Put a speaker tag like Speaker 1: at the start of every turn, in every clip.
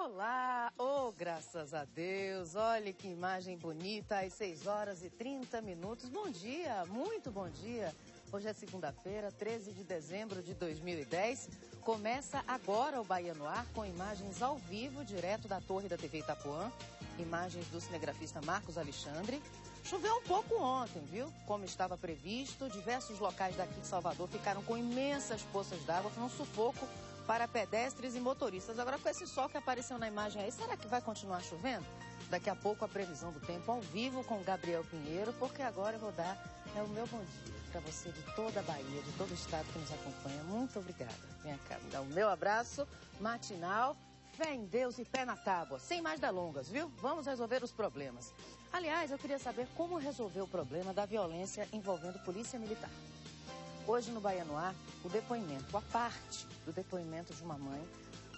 Speaker 1: Olá! Oh, graças a Deus! Olha que imagem bonita, às 6h30. Bom dia, muito bom dia! Hoje é segunda-feira, 13 de dezembro de 2010. Começa agora o Bahia no Ar com imagens ao vivo, direto da torre da TV Itapuã. Imagens do cinegrafista Marcos Alexandre. Choveu um pouco ontem, viu? Como estava previsto, diversos locais daqui de Salvador ficaram com imensas poças d'água, foi um sufoco para pedestres e motoristas. Agora, com esse sol que apareceu na imagem aí, será que vai continuar chovendo? Daqui a pouco a previsão do tempo ao vivo com Gabriel Pinheiro, porque agora eu vou dar o meu bom dia para você de toda a Bahia, de todo o estado que nos acompanha. Muito obrigada. Vem cá, me dá o meu abraço matinal, fé em Deus e pé na tábua. Sem mais delongas, viu? Vamos resolver os problemas. Aliás, eu queria saber como resolver o problema da violência envolvendo polícia militar. Hoje no Bahia no Ar, o depoimento, a parte do depoimento de uma mãe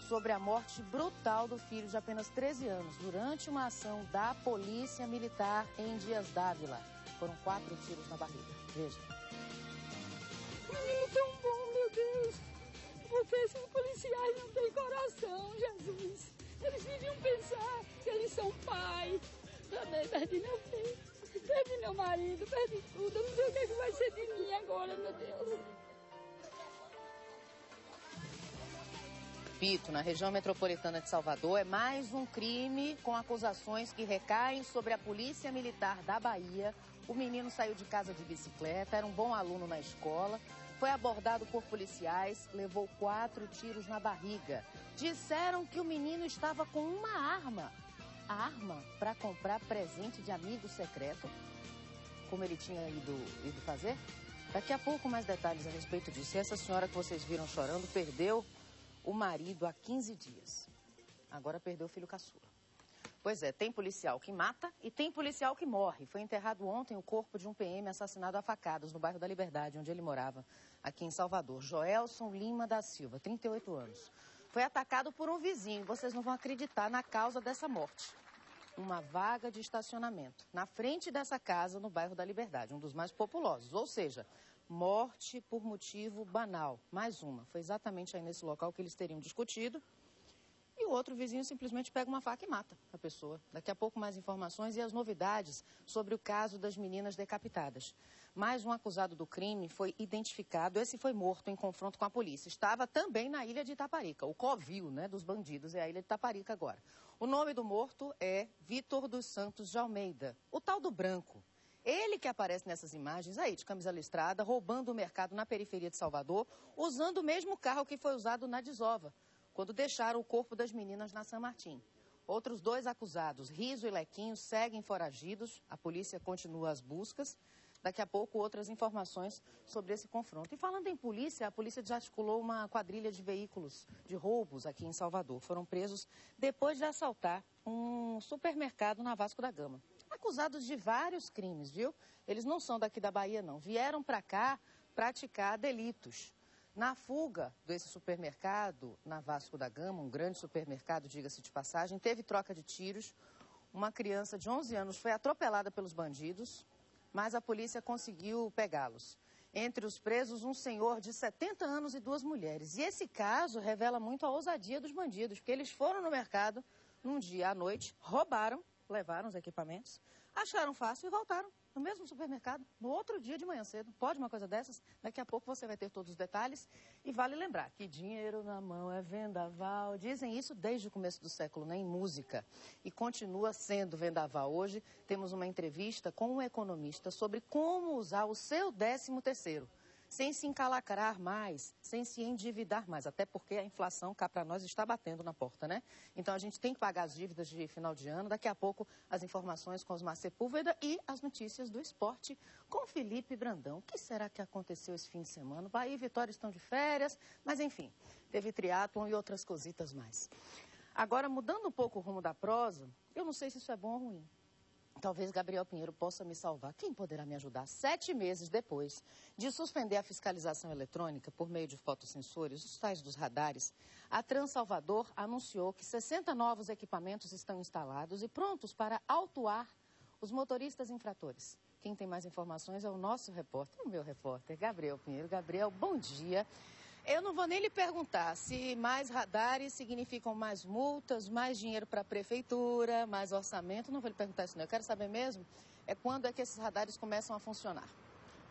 Speaker 1: sobre a morte brutal do filho de apenas 13 anos durante uma ação da Polícia Militar em Dias Dávila. Foram 4 tiros na barriga. Veja.
Speaker 2: Menino tão bom, meu Deus. Porque esses policiais não têm coração, Jesus. Eles deviam pensar que eles são pai. Também perdi meu filho, perdi meu marido, perdi tudo. Eu não sei o que vai ser de mim agora, meu Deus.
Speaker 1: Pito, na região metropolitana de Salvador, é mais um crime com acusações que recaem sobre a Polícia Militar da Bahia. O menino saiu de casa de bicicleta, era um bom aluno na escola, foi abordado por policiais, levou 4 tiros na barriga. Disseram que o menino estava com uma arma. Arma para comprar presente de amigo secreto, como ele tinha ido fazer? Daqui a pouco mais detalhes a respeito disso. E essa senhora que vocês viram chorando perdeu o marido há 15 dias. Agora perdeu o filho caçula. Pois é, tem policial que mata e tem policial que morre. Foi enterrado ontem o corpo de um PM assassinado a facadas no bairro da Liberdade, onde ele morava, aqui em Salvador. Joelson Lima da Silva, 38 anos. Foi atacado por um vizinho. Vocês não vão acreditar na causa dessa morte. Uma vaga de estacionamento na frente dessa casa no bairro da Liberdade, um dos mais populosos. Ou seja, morte por motivo banal. Mais uma. Foi exatamente aí nesse local que eles teriam discutido. E o outro vizinho simplesmente pega uma faca e mata a pessoa. Daqui a pouco mais informações e as novidades sobre o caso das meninas decapitadas. Mais um acusado do crime foi identificado. Esse foi morto em confronto com a polícia. Estava também na ilha de Itaparica. O covil, né, dos bandidos é a ilha de Itaparica agora. O nome do morto é Vitor dos Santos de Almeida, o tal do branco. Ele que aparece nessas imagens aí de camisa listrada, roubando o mercado na periferia de Salvador, usando o mesmo carro que foi usado na desova, quando deixaram o corpo das meninas na São Martim. Outros 2 acusados, Riso e Lequinho, seguem foragidos. A polícia continua as buscas. Daqui a pouco, outras informações sobre esse confronto. E falando em polícia, a polícia desarticulou uma quadrilha de veículos de roubos aqui em Salvador. Foram presos depois de assaltar um supermercado na Vasco da Gama. Acusados de vários crimes, viu? Eles não são daqui da Bahia, não. Vieram para cá praticar delitos. Na fuga desse supermercado, na Vasco da Gama, um grande supermercado, diga-se de passagem, teve troca de tiros. Uma criança de 11 anos foi atropelada pelos bandidos, mas a polícia conseguiu pegá-los. Entre os presos, um senhor de 70 anos e 2 mulheres. E esse caso revela muito a ousadia dos bandidos, porque eles foram no mercado num dia à noite, roubaram, levaram os equipamentos, acharam fácil e voltaram. No mesmo supermercado, no outro dia de manhã cedo. Pode uma coisa dessas? Daqui a pouco você vai ter todos os detalhes. E vale lembrar que dinheiro na mão é vendaval. Dizem isso desde o começo do século, né, em música. E continua sendo vendaval. Hoje temos uma entrevista com um economista sobre como usar o seu 13º. Sem se encalacrar mais, sem se endividar mais, até porque a inflação cá para nós está batendo na porta, né? Então a gente tem que pagar as dívidas de final de ano. Daqui a pouco as informações com Osmar Sepúlveda e as notícias do esporte com Felipe Brandão. O que será que aconteceu esse fim de semana? Bahia e Vitória estão de férias, mas enfim, teve triatlon e outras cositas mais. Agora, mudando um pouco o rumo da prosa, eu não sei se isso é bom ou ruim. Talvez Gabriel Pinheiro possa me salvar. Quem poderá me ajudar? 7 meses depois de suspender a fiscalização eletrônica por meio de fotossensores, os tais dos radares, a Transalvador anunciou que 60 novos equipamentos estão instalados e prontos para autuar os motoristas infratores. Quem tem mais informações é o nosso repórter, o meu repórter, Gabriel Pinheiro. Gabriel, bom dia. Eu não vou nem lhe perguntar se mais radares significam mais multas, mais dinheiro para a prefeitura, mais orçamento. Não vou lhe perguntar isso não. Eu quero saber mesmo quando é que esses radares começam a funcionar.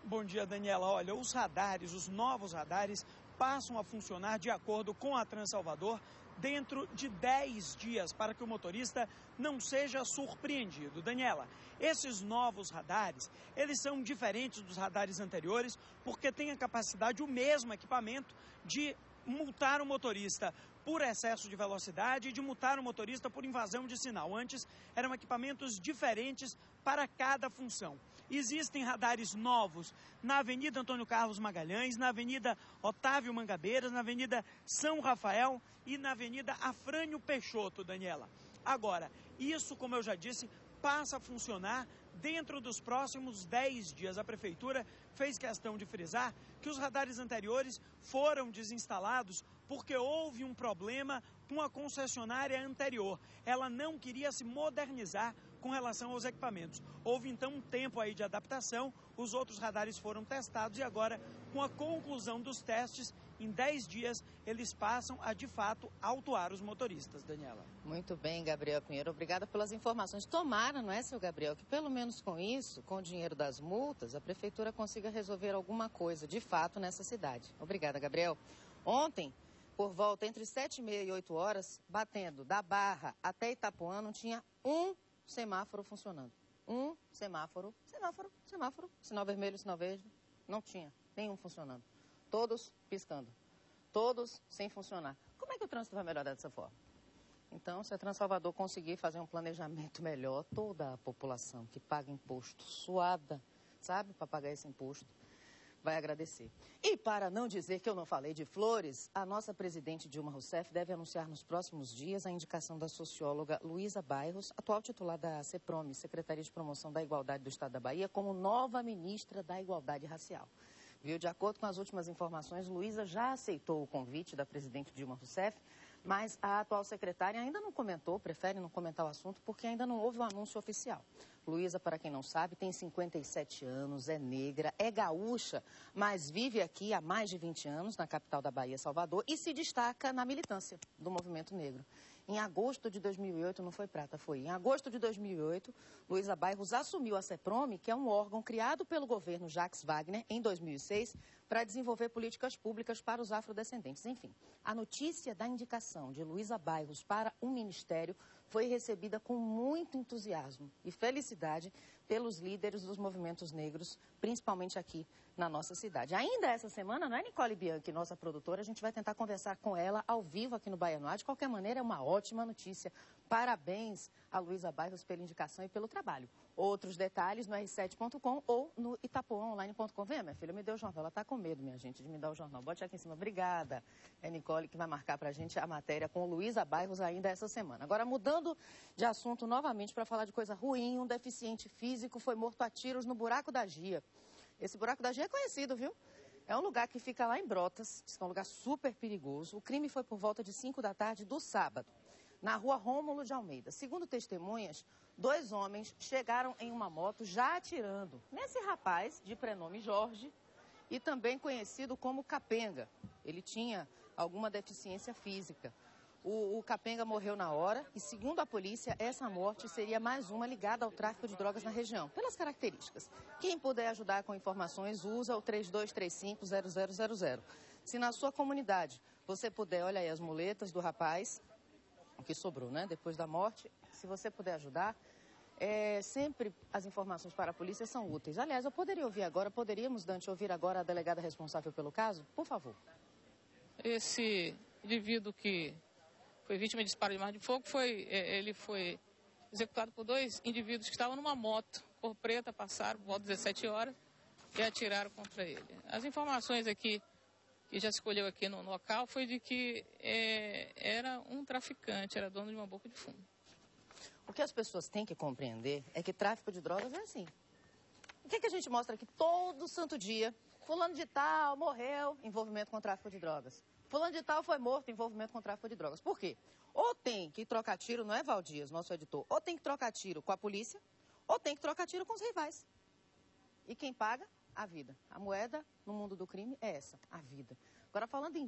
Speaker 3: Bom dia, Daniela. Olha, os radares, os novos radares, passam a funcionar de acordo com a Transalvador dentro de 10 dias, para que o motorista não seja surpreendido. Daniela, esses novos radares, eles são diferentes dos radares anteriores, porque têm a capacidade, o mesmo equipamento, de multar o motorista por excesso de velocidade e de multar o motorista por invasão de sinal. Antes, eram equipamentos diferentes para cada função. Existem radares novos na Avenida Antônio Carlos Magalhães, na Avenida Otávio Mangabeiras, na Avenida São Rafael e na Avenida Afrânio Peixoto, Daniela. Agora, isso, como eu já disse, passa a funcionar dentro dos próximos 10 dias. A Prefeitura fez questão de frisar que os radares anteriores foram desinstalados porque houve um problema com a concessionária anterior. Ela não queria se modernizar com relação aos equipamentos. Houve então um tempo aí de adaptação, os outros radares foram testados e agora, com a conclusão dos testes, em 10 dias, eles passam a, de fato, autuar os motoristas, Daniela.
Speaker 1: Muito bem, Gabriel Pinheiro. Obrigada pelas informações. Tomara, não é, seu Gabriel, que pelo menos com isso, com o dinheiro das multas, a Prefeitura consiga resolver alguma coisa, de fato, nessa cidade. Obrigada, Gabriel. Ontem, por volta entre 7h30 e 8 horas, batendo da Barra até Itapuã, não tinha um semáforo funcionando. Um semáforo, sinal vermelho, sinal verde, não tinha nenhum funcionando. Todos piscando, todos sem funcionar. Como é que o trânsito vai melhorar dessa forma? Então, se a Transalvador conseguir fazer um planejamento melhor, toda a população que paga imposto suada, sabe, para pagar esse imposto, vai agradecer. E para não dizer que eu não falei de flores, a nossa presidente Dilma Rousseff deve anunciar nos próximos dias a indicação da socióloga Luísa Bairros, atual titular da CEPROME, Secretaria de Promoção da Igualdade do Estado da Bahia, como nova ministra da Igualdade Racial. Viu? De acordo com as últimas informações, Luísa já aceitou o convite da presidente Dilma Rousseff, mas a atual secretária ainda não comentou, prefere não comentar o assunto, porque ainda não houve um anúncio oficial. Luísa, para quem não sabe, tem 57 anos, é negra, é gaúcha, mas vive aqui há mais de 20 anos, na capital da Bahia, Salvador, e se destaca na militância do movimento negro. Em agosto de 2008, não foi prata, foi em agosto de 2008, Luísa Bairros assumiu a CEPROME, que é um órgão criado pelo governo Jacques Wagner, em 2006, para desenvolver políticas públicas para os afrodescendentes. Enfim, a notícia da indicação de Luísa Bairros para um ministério foi recebida com muito entusiasmo e felicidade pelos líderes dos movimentos negros, principalmente aqui na nossa cidade. Ainda essa semana, não é, Nicole Bianchi, nossa produtora, a gente vai tentar conversar com ela ao vivo aqui no Bahia no Ar. De qualquer maneira, é uma ótima notícia. Parabéns a Luísa Bairros pela indicação e pelo trabalho. Outros detalhes no r7.com ou no itapuaonline.com. Venha, minha filha, me dê o jornal. Ela está com medo, minha gente, de me dar o jornal. Bote aqui em cima. Obrigada. É Nicole que vai marcar para a gente a matéria com Luísa Bairros ainda essa semana. Agora, mudando de assunto novamente para falar de coisa ruim, um deficiente físico foi morto a tiros no Buraco da Gia. Esse Buraco da Gia é conhecido, viu? É um lugar que fica lá em Brotas, é um lugar super perigoso. O crime foi por volta de 5 da tarde do sábado, na rua Rômulo de Almeida. Segundo testemunhas, 2 homens chegaram em uma moto já atirando nesse rapaz de prenome Jorge e também conhecido como Capenga. Ele tinha alguma deficiência física. O Capenga morreu na hora e, segundo a polícia, essa morte seria mais uma ligada ao tráfico de drogas na região, pelas características. Quem puder ajudar com informações, usa o 3235-0000. Se na sua comunidade você puder, olha aí as muletas do rapaz, o que sobrou, né, depois da morte, se você puder ajudar, sempre as informações para a polícia são úteis. Aliás, eu poderia ouvir agora, poderíamos, Dante, ouvir agora a delegada responsável pelo caso? Por favor.
Speaker 4: Esse indivíduo que foi vítima de disparo de arma de fogo, ele foi executado por 2 indivíduos que estavam numa moto cor preta, passaram por volta de 17 horas e atiraram contra ele. As informações aqui, que já se colheu aqui no local, foi de que era um traficante, era dono de uma boca de fumo.
Speaker 1: O que as pessoas têm que compreender é que tráfico de drogas é assim. O que a gente mostra aqui todo santo dia? Fulano de tal morreu, envolvimento com tráfico de drogas. Fulano de tal foi morto, envolvimento com tráfico de drogas. Por quê? Ou tem que trocar tiro, não é, Valdias, nosso editor? Ou tem que trocar tiro com a polícia, ou tem que trocar tiro com os rivais. E quem paga? A vida. A moeda no mundo do crime é essa, a vida. Agora, falando em